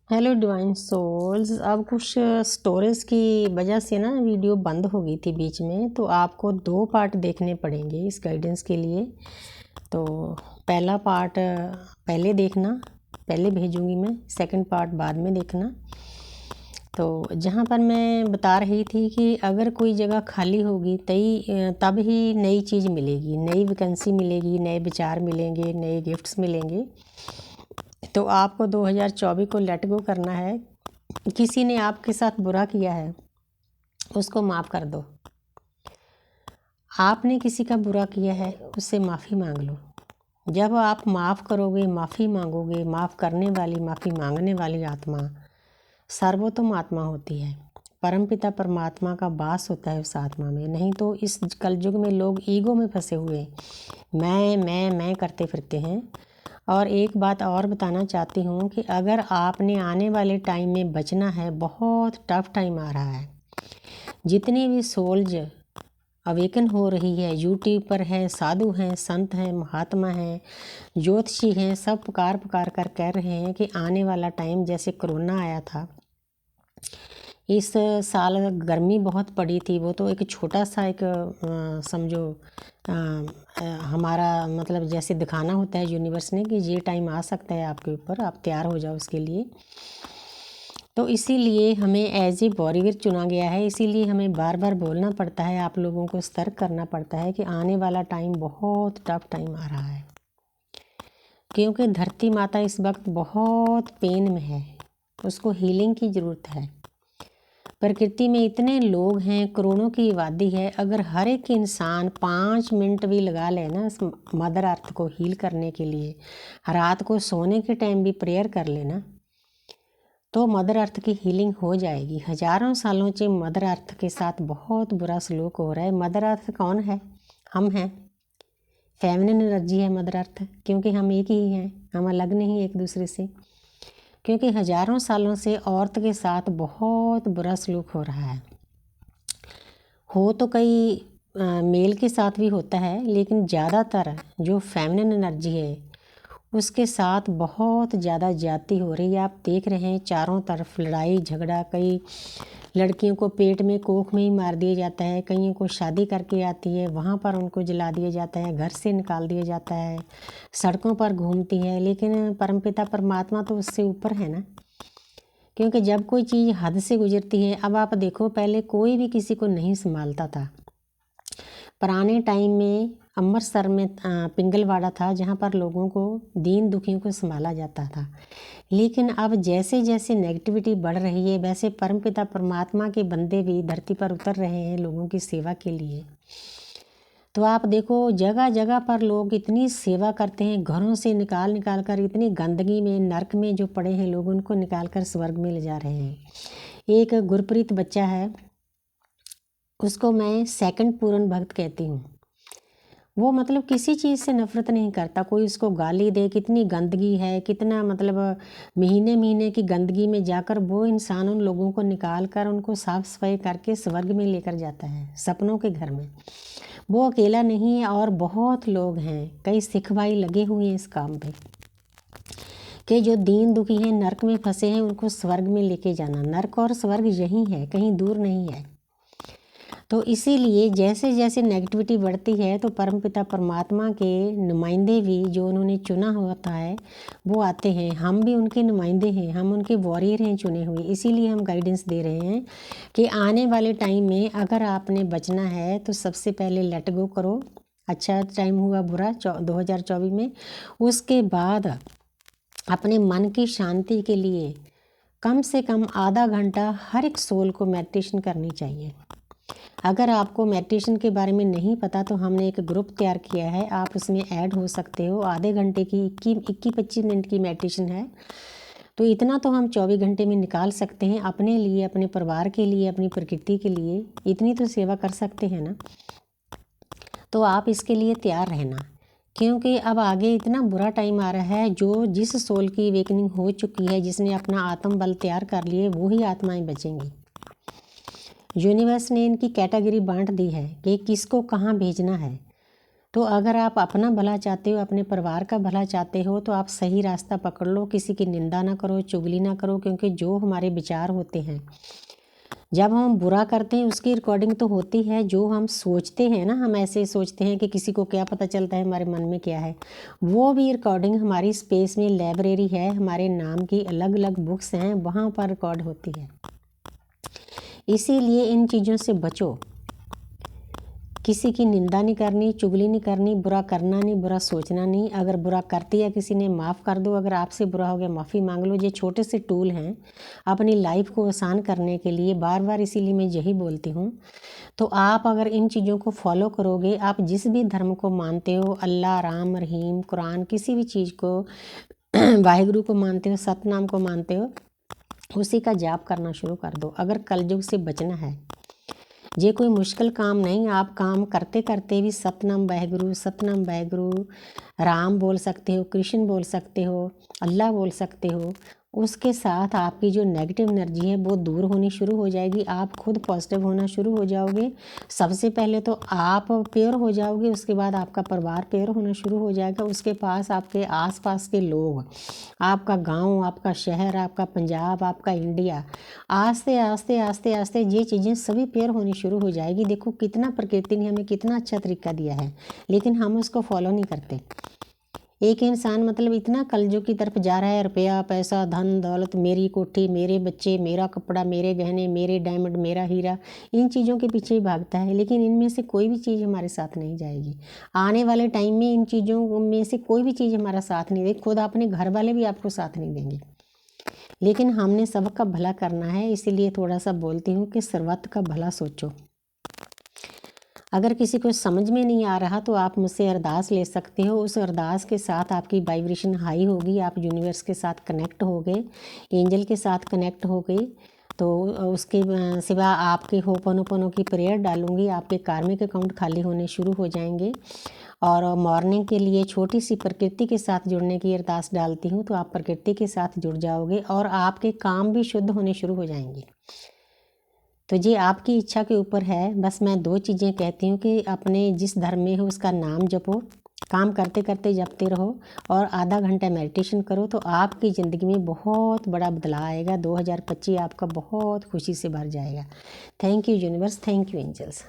Hello divine souls. अब कुछ storage की वजह से ना वीडियो बंद हो गई थी बीच में, तो आपको 2 पार्ट देखने पड़ेंगे इस गाइडेंस के लिए। तो पहला पार्ट पहले देखना, पहले भेजूंगी मैं, सेकंड पार्ट बाद में देखना। तो जहाँ पर मैं बता रही थी कि अगर कोई जगह खाली होगी तब ही नई चीज़ मिलेगी, नई वैकेंसी मिलेगी, नए विचार मिलेंगे, नए गिफ्ट्स मिलेंगे। तो आपको 2024 को लेट गो करना है। किसी ने आपके साथ बुरा किया है, उसको माफ़ कर दो। आपने किसी का बुरा किया है, उससे माफ़ी मांग लो। जब आप माफ़ करोगे, माफ़ी मांगोगे, माफ़ करने वाली, माफ़ी मांगने वाली आत्मा सर्वोत्तम आत्मा होती है। परमपिता परमात्मा का वास होता है उस आत्मा में। नहीं तो इस कलयुग में लोग ईगो में फंसे हुए मैं करते फिरते हैं। और एक बात और बताना चाहती हूँ कि अगर आपने आने वाले टाइम में बचना है, बहुत टफ टाइम आ रहा है। जितनी भी सोल्स अवेकन हो रही है, यूट्यूब पर है, साधु हैं, संत हैं, महात्मा हैं, ज्योतिषी हैं, सब पुकार पुकार कर कह रहे हैं कि आने वाला टाइम जैसे कोरोना आया था। इस साल गर्मी बहुत पड़ी थी, वो तो एक छोटा सा एक समझो हमारा मतलब जैसे दिखाना होता है यूनिवर्स ने कि ये टाइम आ सकता है आपके ऊपर, आप तैयार हो जाओ उसके लिए। तो इसीलिए हमें एज ए वॉरियर चुना गया है। इसीलिए हमें बार बार बोलना पड़ता है, आप लोगों को सतर्क करना पड़ता है कि आने वाला टाइम बहुत टफ टाइम आ रहा है। क्योंकि धरती माता इस वक्त बहुत पेन में है, उसको हीलिंग की ज़रूरत है। प्रकृति में इतने लोग हैं, करोड़ों की आबादी है। अगर हर एक इंसान 5 मिनट भी लगा ले ना इस मदर अर्थ को हील करने के लिए, रात को सोने के टाइम भी प्रेयर कर लेना, तो मदर अर्थ की हीलिंग हो जाएगी। हजारों सालों से मदर अर्थ के साथ बहुत बुरा सलूक हो रहा है। मदर अर्थ कौन है? हम हैं। फेमिनिन एनर्जी है मदर अर्थ, क्योंकि हम एक ही हैं, हम अलग नहीं एक दूसरे से। क्योंकि हजारों सालों से औरत के साथ बहुत बुरा सलूक हो रहा है। हो तो कई मेल के साथ भी होता है, लेकिन ज़्यादातर जो फेमिनिन एनर्जी है उसके साथ बहुत ज़्यादा ज्यादती हो रही है। आप देख रहे हैं चारों तरफ लड़ाई झगड़ा। कई लड़कियों को पेट में कोख में ही मार दिया जाता है, कईयों को शादी करके आती है वहाँ पर उनको जला दिया जाता है, घर से निकाल दिया जाता है, सड़कों पर घूमती है। लेकिन परमपिता परमात्मा तो उससे ऊपर है ना। क्योंकि जब कोई चीज़ हद से गुजरती है, अब आप देखो पहले कोई भी किसी को नहीं संभालता था। पुराने टाइम में अमृतसर में पिंगलवाड़ा था जहाँ पर लोगों को, दीन दुखियों को संभाला जाता था। लेकिन अब जैसे जैसे नेगेटिविटी बढ़ रही है, वैसे परमपिता परमात्मा के बंदे भी धरती पर उतर रहे हैं लोगों की सेवा के लिए। तो आप देखो जगह जगह पर लोग इतनी सेवा करते हैं, घरों से निकाल निकाल कर, इतनी गंदगी में नरक में जो पड़े हैं लोग, उनको निकाल कर स्वर्ग में ले जा रहे हैं। एक गुरप्रीत बच्चा है, उसको मैं सेकंड पूर्ण भक्त कहती हूँ। वो मतलब किसी चीज़ से नफ़रत नहीं करता। कोई उसको गाली दे, कितनी गंदगी है, कितना मतलब महीने महीने की गंदगी में जाकर वो इंसान उन लोगों को निकाल कर उनको साफ़ सफाई करके स्वर्ग में लेकर जाता है, सपनों के घर में। वो अकेला नहीं है, और बहुत लोग हैं, कई सिख भाई लगे हुए हैं इस काम पे कि जो दीन दुखी हैं, नर्क में फंसे हैं, उनको स्वर्ग में लेके जाना। नर्क और स्वर्ग यहीं है, कहीं दूर नहीं है। तो इसीलिए जैसे जैसे नेगेटिविटी बढ़ती है तो परमपिता परमात्मा के नुमाइंदे भी जो उन्होंने चुना होता है वो आते हैं। हम भी उनके नुमाइंदे हैं, हम उनके वॉरियर हैं चुने हुए। इसीलिए हम गाइडेंस दे रहे हैं कि आने वाले टाइम में अगर आपने बचना है तो सबसे पहले लेट गो करो। अच्छा टाइम हुआ बुरा 2024 में, उसके बाद अपने मन की शांति के लिए कम से कम आधा घंटा हर एक सोल को मेडिटेशन करनी चाहिए। अगर आपको मेडिटेशन के बारे में नहीं पता तो हमने एक ग्रुप तैयार किया है, आप उसमें ऐड हो सकते हो। आधे घंटे की 21-25 मिनट की मेडिटेशन है। तो इतना तो हम 24 घंटे में निकाल सकते हैं अपने लिए, अपने परिवार के लिए, अपनी प्रकृति के लिए। इतनी तो सेवा कर सकते हैं ना। तो आप इसके लिए तैयार रहना, क्योंकि अब आगे इतना बुरा टाइम आ रहा है। जो जिस सोल की अवेकनिंग हो चुकी है, जिसने अपना आत्म बल तैयार कर लिए, वही आत्माएं बचेंगी। यूनिवर्स ने इनकी कैटेगरी बांट दी है कि किसको कहाँ भेजना है। तो अगर आप अपना भला चाहते हो, अपने परिवार का भला चाहते हो, तो आप सही रास्ता पकड़ लो। किसी की निंदा ना करो, चुगली ना करो, क्योंकि जो हमारे विचार होते हैं, जब हम बुरा करते हैं उसकी रिकॉर्डिंग तो होती है। जो हम सोचते हैं ना, हम ऐसे सोचते हैं कि किसी को क्या पता चलता है हमारे मन में क्या है, वो भी रिकॉर्डिंग हमारी स्पेस में लाइब्रेरी है, हमारे नाम की अलग अलग बुक्स हैं, वहाँ पर रिकॉर्ड होती है। इसीलिए इन चीज़ों से बचो। किसी की निंदा नहीं करनी, चुगली नहीं करनी, बुरा करना नहीं, बुरा सोचना नहीं। अगर बुरा कर दिया किसी ने, माफ़ कर दो। अगर आपसे बुरा हो गया, माफ़ी मांग लो। ये छोटे से टूल हैं अपनी लाइफ को आसान करने के लिए। बार बार इसीलिए मैं यही बोलती हूँ। तो आप अगर इन चीज़ों को फॉलो करोगे, आप जिस भी धर्म को मानते हो, अल्लाह, राम, रहीम, कुरान, किसी भी चीज़ को वाहिगुरु को मानते हो, सतनाम को मानते हो, उसी का जाप करना शुरू कर दो। अगर कलयुग से बचना है, ये कोई मुश्किल काम नहीं। आप काम करते करते भी सतनाम वाहिगुरु राम बोल सकते हो, कृष्ण बोल सकते हो, अल्लाह बोल सकते हो। उसके साथ आपकी जो नेगेटिव एनर्जी है वो दूर होनी शुरू हो जाएगी। आप खुद पॉजिटिव होना शुरू हो जाओगे। सबसे पहले तो आप प्योर हो जाओगे, उसके बाद आपका परिवार प्योर होना शुरू हो जाएगा। उसके पास आपके आसपास के लोग, आपका गांव, आपका शहर, आपका पंजाब, आपका इंडिया, आस्ते आस्ते आस्ते आस्ते ये चीज़ें सभी प्योर होनी शुरू हो जाएगी। देखो कितना प्रकृति ने हमें कितना अच्छा तरीका दिया है, लेकिन हम उसको फॉलो नहीं करते। एक इंसान मतलब इतना कलयुग की तरफ जा रहा है, रुपया, पैसा, धन दौलत, मेरी कोठी, मेरे बच्चे, मेरा कपड़ा, मेरे गहने, मेरे डायमंड, मेरा हीरा, इन चीज़ों के पीछे ही भागता है। लेकिन इनमें से कोई भी चीज़ हमारे साथ नहीं जाएगी। आने वाले टाइम में इन चीज़ों में से कोई भी चीज़ हमारा साथ नहीं देगी। खुद अपने घर वाले भी आपको साथ नहीं देंगे। लेकिन हमने सबका भला करना है, इसीलिए थोड़ा सा बोलती हूँ कि सर्वत्र का भला सोचो। अगर किसी को समझ में नहीं आ रहा तो आप मुझसे अरदास ले सकते हो। उस अरदास के साथ आपकी वाइब्रेशन हाई होगी, आप यूनिवर्स के साथ कनेक्ट हो गए, एंजल के साथ कनेक्ट हो गए। तो उसके सिवा आपके होपनोपनो की प्रेयर डालूंगी, आपके कार्मिक अकाउंट खाली होने शुरू हो जाएंगे। और मॉर्निंग के लिए छोटी सी प्रकृति के साथ जुड़ने की अरदास डालती हूँ, तो आप प्रकृति के साथ जुड़ जाओगे और आपके काम भी शुद्ध होने शुरू हो जाएंगे। तो ये आपकी इच्छा के ऊपर है। बस मैं 2 चीज़ें कहती हूँ कि अपने जिस धर्म में हो उसका नाम जपो, काम करते करते जपते रहो, और आधा घंटा मेडिटेशन करो, तो आपकी ज़िंदगी में बहुत बड़ा बदलाव आएगा। 2025 आपका बहुत खुशी से भर जाएगा। Thank you universe, thank you angels.